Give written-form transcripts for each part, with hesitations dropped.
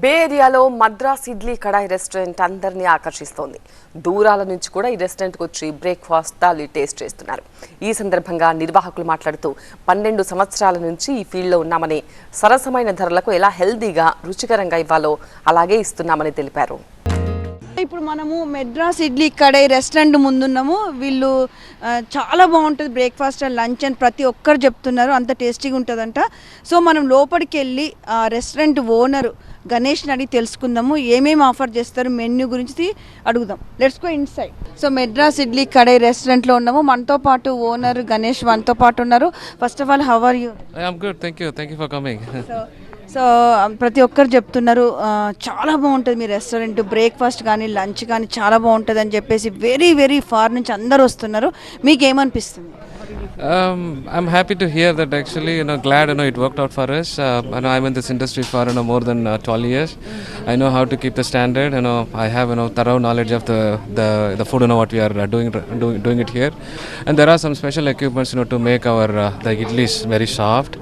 బే ఏరియాలో మద్రాస్ ఇడ్లీ కడాయి రెస్టారెంట్ అందరినీ ఆకర్షిస్తోంది. దూరాల నుంచి కూడా ఈ రెస్టారెంట్కి వచ్చి బ్రేక్ఫాస్ట్ థాలీ టేస్ట్ చేస్తున్నారు. ఈ సందర్భంగా నిర్వాహకులు మాట్లాడుతూ 12 సంవత్సరాల నుంచి ఈ ఫీల్డ్లో ఉన్నామని, సరసమైన ధరలకు ఎలా హెల్దీగా రుచికరంగా ఇవ్వాలో అలాగే ఇస్తున్నామని తెలిపారు. ఇప్పుడు మనము మెడ్రాస్ ఇడ్లీ కడాయి రెస్టారెంట్ ముందున్నాము. వీళ్ళు చాలా బాగుంటుంది బ్రేక్ఫాస్ట్ అండ్ లంచ్ అని ప్రతి ఒక్కరు చెప్తున్నారు, అంత టేస్టీగా ఉంటుందంట. సో మనం లోపలికి వెళ్ళి రెస్టారెంట్ ఓనర్ గణేష్ని అడిగి తెలుసుకుందాము, ఏమేమి ఆఫర్ చేస్తారు, మెన్యూ గురించి అడుగుదాం. Let's go inside. So Madras Idli Kadai రెస్టారెంట్లో ఉన్నాము. మనతో పాటు ఓనర్ గణేష్ మనతో పాటు ఉన్నారు. First of all, how are you? I'm good, thank you for coming. So ప్రతి ఒక్కరు చెప్తున్నారు చాలా బాగుంటుంది మీ రెస్టారెంట్, బ్రేక్ఫాస్ట్ కానీ లంచ్ కానీ చాలా బాగుంటుంది అని చెప్పేసి వెరీ వెరీ ఫార్ నుంచి అందరు వస్తున్నారు. మీకు ఏమనిపిస్తుంది? I'm happy to hear that actually, glad, it worked out for us. I'm in this industry for, more than 12 years. I know how to keep the standard, I have, thorough knowledge of the food, what we are doing it here. And there are some special equipments, to make our, the idlis very soft.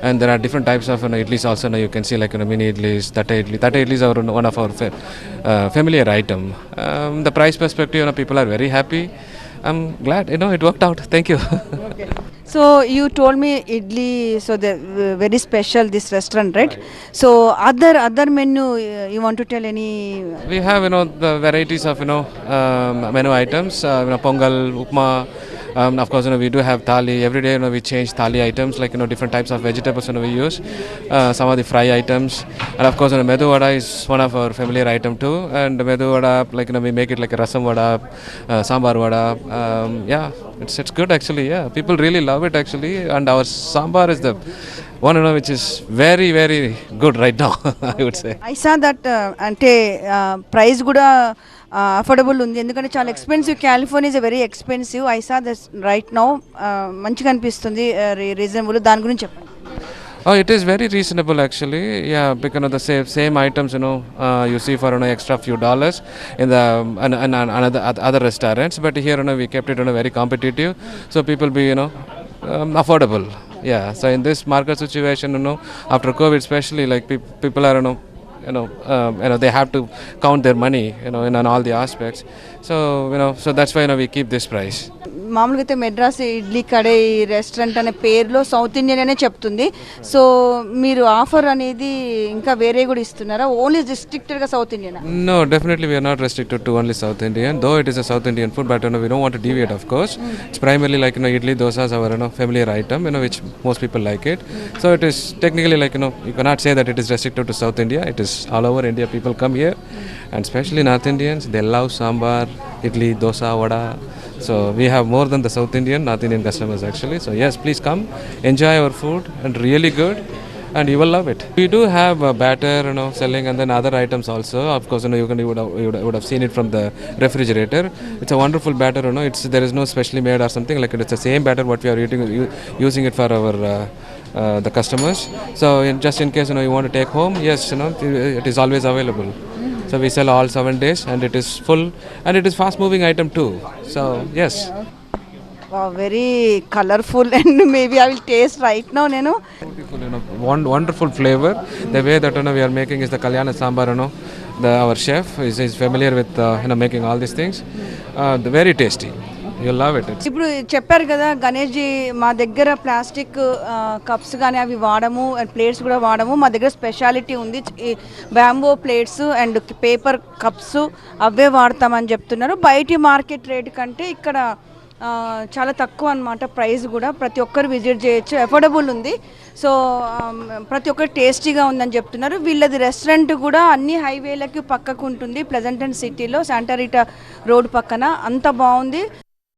And there are different types of, idlis also, you can see like, mini idlis, Tata idlis are one of our familiar item. The price perspective, people are very happy. I'm glad, it worked out. Thank you. Okay. So you told me idli, so the very special this restaurant, right? So other menu, you want to tell any? We have, the varieties of, menu items, pongal, upma. Of course, we do have thali. Every day, we change thali items, like, different types of vegetables, we use. Some of the fry items. And of course, medu vada is one of our familiar item too. And medu vada, like, we make it like a rasam vada, sambar vada. Yeah, it's good actually. Yeah, people really love it actually. And our sambar is the one, which is very, very good right now, I would say. I saw that ante price kuda affordable ఉంది, ఎందుకంటే చాలా expensive. California is very expensive. I saw that right now మంచిగా అనిపిస్తుంది, reasonable. దాని గురించి చెప్పండి. Oh, it is very reasonable actually. Yeah, because of the same items, you see for extra few dollars in the another other restaurants. But here, we kept it very competitive, so people be affordable. Yeah. So in this market situation, after COVID, especially, like people are they have to count their money, in all the aspects. So so that's why we keep this price. మామూలుగా అయితే మెడ్రాస్ ఇడ్లీ కడాయి restaurant అనే పేరులో south Indian అనే చెప్తుంది. So మీరు offer అనేది ఇంకా వేరే కూడా ఇస్తున్నారా, ఓన్లీ రిస్ట్రిక్టెడ్గా south Indian? No, definitely we are not restricted to only South Indian, though it is a South Indian food, but we don't want to deviate, of course. It's primarily like, idli, dosa is our familiar item, which most people like it. So it is technically like, you cannot say that it is restricted to South India. It is all over India. People come here, and especially North Indians, they love sambar, idli, dosa, vada. So we have more than the South Indian, North Indian customers actually. So yes, please come, enjoy our food, and really good, and you will love it. We do have batter, selling, and then other items also. Of course, you would have seen it from the refrigerator. It's a wonderful batter, there is no specially made or something like it. It's the same batter what we are using it for our the customers. So just in case you want to take home, yes, it is always available. So we sell all 7 days, and it is full, and it is fast moving item too. So yes. Wow, very colorful, and maybe I will taste right now. Beautiful, wonderful flavor. The way that we are making is the Kalyana Sambar. Our chef is familiar with making all these things. Very tasty. You'll love it. ఇప్పుడు చెప్పారు కదా Ganesh G, మా దగ్గర plastic cups కానీ అవి వాడము, and plates కూడా వాడము. మా దగ్గర స్పెషాలిటీ ఉంది, bamboo plates and paper cups అవే వాడతామని చెప్తున్నారు. బయటి మార్కెట్ రేట్ కంటే ఇక్కడ చాలా తక్కువ అనమాట ప్రైస్ కూడా. ప్రతి ఒక్కరు విజిట్ చేయొచ్చు, అఫోర్డబుల్ ఉంది. సో ప్రతి ఒక్కరు టేస్టీగా ఉందని చెప్తున్నారు. వీళ్ళది రెస్టారెంట్ కూడా అన్ని హైవేలకి పక్కకు ఉంటుంది, ప్లెజెంట్ అండ్ సిటీలో శాంటారిటా రోడ్ పక్కన. అంత బాగుంది.